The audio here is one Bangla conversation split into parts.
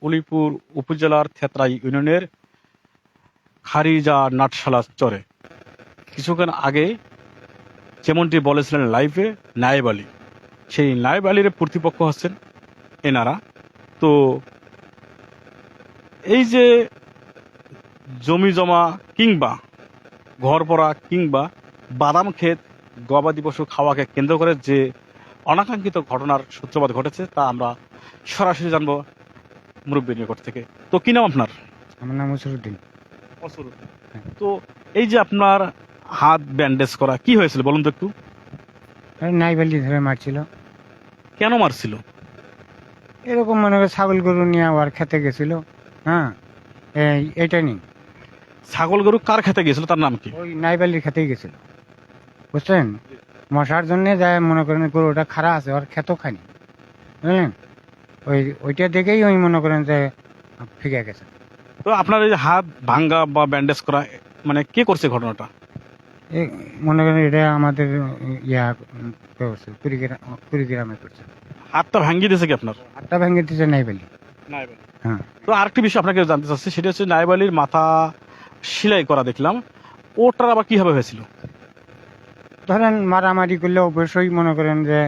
উলিপুর উপজেলার থেতরাই ইউনিয়নের খারিজা নাটশালা চরে কিছুক্ষণ আগে যেমনটি বলেছিলেন লাইভে নায়েব আলী, সেই নায়েব আলীর প্রতিপক্ষ হচ্ছেন এনারা। তো এই যে জমি জমা কিংবা ঘর পড়া কিংবা বাদাম ক্ষেত গবাদি পশু খাওয়াকে কেন্দ্র করে যে অনাকাঙ্ক্ষিত ঘটনার সূত্রপাত ঘটেছে তা আমরা সরাসরি জানবো মুরব্বীর নিকট থেকে। তো কি নাম আপনার? আমার নাম মসরুদ্দিন। তো এই যে আপনার হাত ব্যান্ডেজ করা, কি হয়েছিল বলুন তো একটু। নাইবালি ধরে মারছিল। কেন মারছিল? এরকম মনে করে ছাগল গরু নিয়ে আবার খেতে গেছিল। হ্যাঁ, এইটা নেই, ছাগল গরু কার খেতে গিয়েছিল, তার নাম কি? ওই নাইবালির খেতেই গেছিল, বুঝছেন। মশার জন্য যায় মনে করেন গরুটা খারাপ আছে, ওর খেতেও খায়নি, বুঝলেন। ওইটা দেখেই ওই মনে করেন যে ফিকে গেছে। তো আপনার এই যে হাত ভাঙ্গা বা ব্যান্ডেজ করা, মানে কে করছে ঘটনাটা? এই মনে করেন এটা আমাদের ইয়া করছে, কুড়িগ্রামে করছে। হাতটা ভাঙ্গিয়ে দিয়েছে কি আপনার? হাতটা ভেঙে দিচ্ছে নাইবালি। হ্যাঁ, তো আরেকটি বিষয় আপনাকে জানতে চাচ্ছি, সেটা হচ্ছে নায়েব আলীর মাথা সেলাই করা দেখলাম, ওটার আবার কিভাবে হয়েছিল? ধরেন মারামারি করলে অবশ্যই মনে করেন যে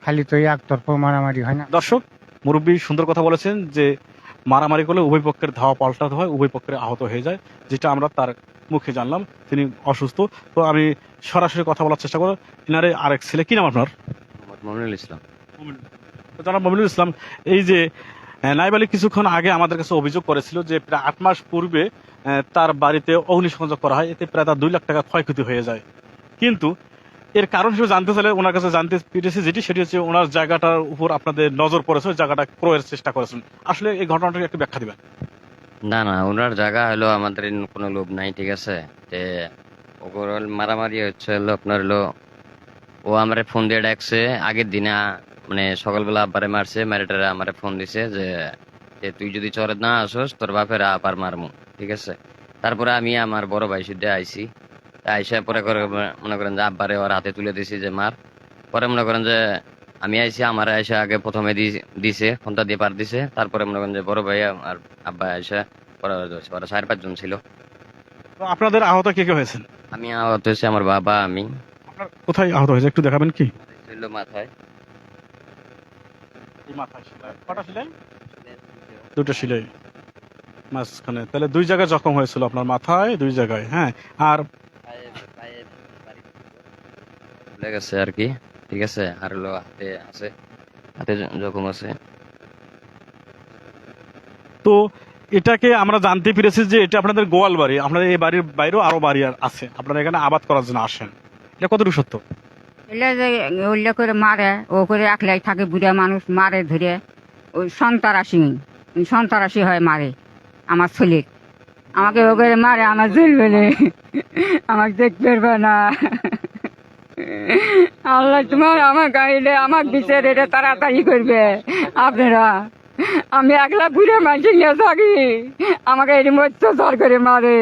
খালি তো একতরফ মারামারি হয় না। দর্শক, মুরব্বী সুন্দর কথা বলেছেন যে মারামারি করলে উভয় পক্ষের ধাওয়া পাল্টাতে হয়, উভয় পক্ষের আহত হয়ে যায়, যেটা আমরা তার মুখে জানলাম। তিনি অসুস্থ। তো আমি সরাসরি কথা বলার চেষ্টা করবো। এনারে আরেক ছেলে, কি নাম আপনার? মমিনুল ইসলাম। তো জনাব মমিনুল ইসলাম, এই যে নায়েব আলী কিছুক্ষণ আগে আমাদের কাছে অভিযোগ করেছিল যে প্রায় 8 মাস পূর্বে তার বাড়িতে অগ্নিসংযোগ করা হয়, এতে প্রায় তার 2 লাখ টাকা ক্ষয়ক্ষতি হয়ে যায়। কিন্তু এর কারণ হিসেবে জানতে চাইলে ওনার কাছে জানতে পেরেছি সেটি হচ্ছে ওনার জায়গাটার উপর আপনাদের নজর পড়েছে, ওই জায়গাটা ক্রয়ের চেষ্টা করেছেন। আসলে এই ঘটনাটাকে একটু ব্যাখ্যা দিবেন। না না, ওনার জায়গা হলো আমাদের কোনো লোভ নাই, ঠিক আছে। তে ওভারঅল মারামারি হচ্ছে হলো আপনার হলো, ও আমারে ফোন দিয়ে ডাকছে আগের দিনে, মানে সকালবেলা আব্বারে মারছে, ম্যারেটারে আমারে ফোন দিছে যে তুই যদি চরে না আসোস তোর বাপের আবার মারমু, ঠিক আছে। তারপরে আমি আমার বড় ভাই সিদ্ধে আইসি, আইসা পরে করে মনে করেন যে আব্বারে ওর হাতে তুলে দিছি যে মার। পরে মনে করেন যে আমি আইসি, আমার আইসা আগে প্রথমে দিছে ফোনটা দিয়ে পার দিছে, তারপরে মনে করেন যে বড় ভাই আর আব্বা আইসা পরে ধরছে। ওরা 4-5 জন ছিল। তো আপনাদের আহত কে কে হয়েছেন? আমি আহত হয়েছি, আমার বাবা, আমি। আপনার কোথায় আহত হয়েছে একটু দেখাবেন কি? ছিল মাথায়। মাথায় সেলাই, কটা সেলাই? 2টা সেলাই মাঝখানে, তাহলে 2 জায়গায় জখম হয়েছিল আপনার, মাথায় 2 জায়গায়। হ্যাঁ, আর লেগেছে আর কি, ঠিক আছে। আর হলো হাতে আছে, হাতে জখম আছে। তো এটাকে আমরা জানতে পেরেছি যে এটা আপনাদের গোয়াল বাড়ি, আপনাদের এই বাড়ির বাইরেও আরো বাড়ি আছে, আপনারা এখানে আবাদ করার জন্য আসেন, এটা কতটুকু সত্য? এলে যে ওইলে করে মারে, ও করে একলাই থাকে, বুড়া মানুষ মারে ধরে, ওই সন্তারাশি হয় মারে আমার ছেলে, আমাকে ও করে মারে, আমার জেল বলে আমাকে দেখতে পারবে না। আল্লাহ তোমার আমার গাইলে আমার বিচার এটা তাড়াতাড়ি করবে আপনারা। আমি একলা বুড়ে মানুষ নিয়ে থাকি, আমাকে এর মধ্যে জোর করে মারে।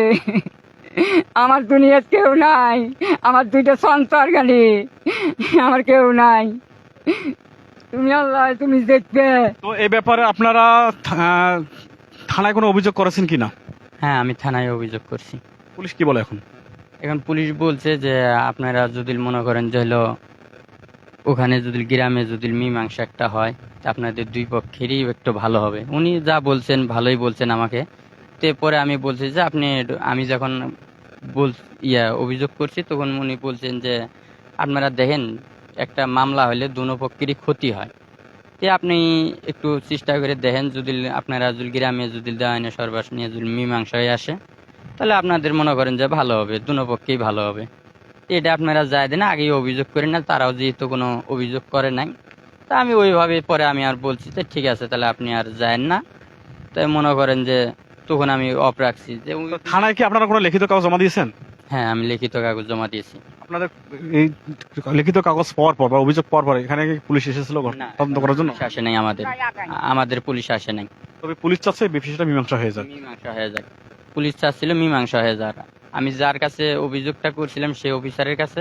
আমার দুনিয়ার কেউ নাই, আমার 2টা সন্তান গালি, আমার কেউ নাই। তুমি আল্লাহ, তুমি দেখবে। তো এই ব্যাপারে আপনারা থানায় কোনো অভিযোগ করেছেন কিনা? হ্যাঁ, আমি থানায় অভিযোগ করছি। পুলিশ কি বলে এখন? এখন পুলিশ বলছে যে আপনারা যদি মনে করেন যে হলো ওখানে যদি গ্রামে যদি মীমাংসা একটা হয়, তা আপনাদের 2 পক্ষেরই একটু ভালো হবে। উনি যা বলছেন ভালোই বলছেন আমাকে। তো পরে আমি বলছি যে আমি যখন অভিযোগ করছি তখন উনি বলছেন যে আপনারা দেখেন একটা মামলা হলে 2 পক্ষেরই ক্ষতি হয়, তে আপনি একটু চেষ্টা করে দেখেন, যদি আপনারা যদি গ্রামে যদি দেওয়ানে সর্বাস নিয়ে যদি মীমাংসা হয়ে আসে, তাহলে আপনাদের মনে করেন যে ভালো হবে, 2 পক্ষেই ভালো হবে। এটা আপনারা যায় দেন, আগেই অভিযোগ করেন না, তারাও যেহেতু কোনো অভিযোগ করে নাই, তা আমি ওইভাবে পরে আমি আর বলছি যে ঠিক আছে, তাহলে আপনি আর যায়েন না। তাই মনে করেন যে তখন আমি অফ রাখছি যে থানায় কি আপনারা কোনো লিখিত কাগজ জমা দিয়েছেন? হ্যাঁ, আমি লিখিত কাগজ জমা দিয়েছি। আপনাদের এই লিখিত কাগজ পাওয়ার পর বা অভিযোগ পাওয়ার পর এখানে কি পুলিশ এসেছিল না, তদন্ত করার জন্য? পুলিশ আসে নাই, আমাদের পুলিশ আসে নাই। তবে পুলিশ চাচ্ছে বিষয়টা মীমাংসা হয়ে যাক। মীমাংসা হয়ে যাক, পুলিশ চাচ্ছিল মীমাংসা হয়ে যাক। আমি যার কাছে অভিযোগটা করছিলাম সেই অফিসারের কাছে,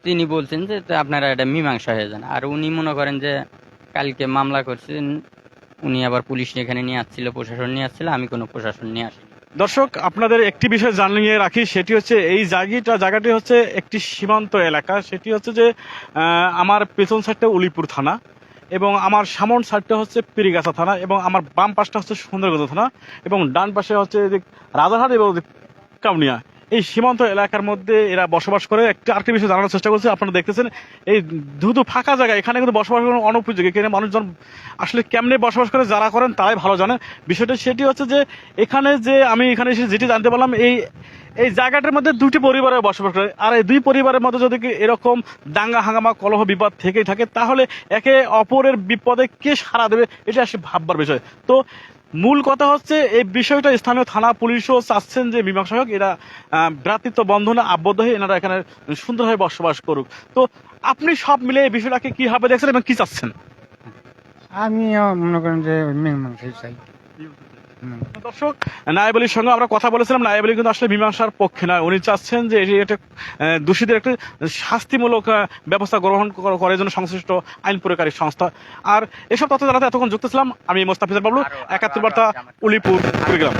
তিনি বলছেন যে আপনারা এটা মীমাংসা হয়ে যান। আর উনি মনে করেন যে কালকে মামলা করছেন, উনি আবার পুলিশ এখানে নিয়ে আসছিল, প্রশাসন নিয়ে আসছিল, আমি কোনো প্রশাসন নিয়ে আসিনি। দর্শক, আপনাদের একটি বিষয় জানিয়ে রাখি, সেটি হচ্ছে এই জায়গাটি হচ্ছে একটি সীমান্ত এলাকা। সেটি হচ্ছে যে আমার পেছন সাইডটা উলিপুর থানা এবং আমার সামন সাইডটা হচ্ছে পিরিগাছা থানা এবং আমার বাম পাশটা হচ্ছে সুন্দরগঞ্জ থানা এবং ডান পাশে হচ্ছে রাজারহাট এবং কাউনিয়া। এই সীমান্ত এলাকার মধ্যে এরা বসবাস করে। আরেকটি বিষয় জানানোর চেষ্টা করছে, আপনারা দেখতেছেন এই ধুধু ফাঁকা জায়গা, এখানে কিন্তু বসবাস করার অনুপযোগী। এখানে মানুষজন আসলে কেমনে বসবাস করে যারা করেন তারাই ভালো জানে। বিষয়টা সেটি হচ্ছে যে আমি এখানে এসে যেটি জানতে পারলাম, এই জায়গাটার মধ্যে দুটি পরিবারে বসবাস করে। আর এই দুই পরিবারের মধ্যে যদি এরকম দাঙ্গা হাঙ্গামা কলহ বিবাদ থেকেই থাকে, তাহলে একে অপরের বিপদে কে সাড়া দেবে, এটা আসলে ভাববার বিষয়। তো মূল কথা হচ্ছে এই বিষয়টা স্থানীয় থানা পুলিশও চাচ্ছেন যে মীমাংসা হোক, এরা ভ্রাতৃত্ব বন্ধনে আবদ্ধ হয়ে এনারা এখানে সুন্দরভাবে বসবাস করুক। তো আপনি সব মিলে এই বিষয়টাকে কিভাবে দেখছেন এবং কি চাচ্ছেন? আমিও মনে করেন যে মীমাংসাই চাই। দর্শক, নায়েব আলীর সঙ্গে আমরা কথা বলেছিলাম। নায়েব আলী কিন্তু আসলে মীমাংসার পক্ষে নয়, উনি চাচ্ছেন যে এটা দোষীদের একটা শাস্তিমূলক ব্যবস্থা গ্রহণ করার জন্য সংশ্লিষ্ট আইন প্রয়োগকারী সংস্থা। আর এসব তথ্য জানাতে এতক্ষণ যুক্ত ছিলাম আমি মোস্তাফিজুর বাবলু, ৭১ বার্তা, উলিপুর, কুড়িগ্রাম।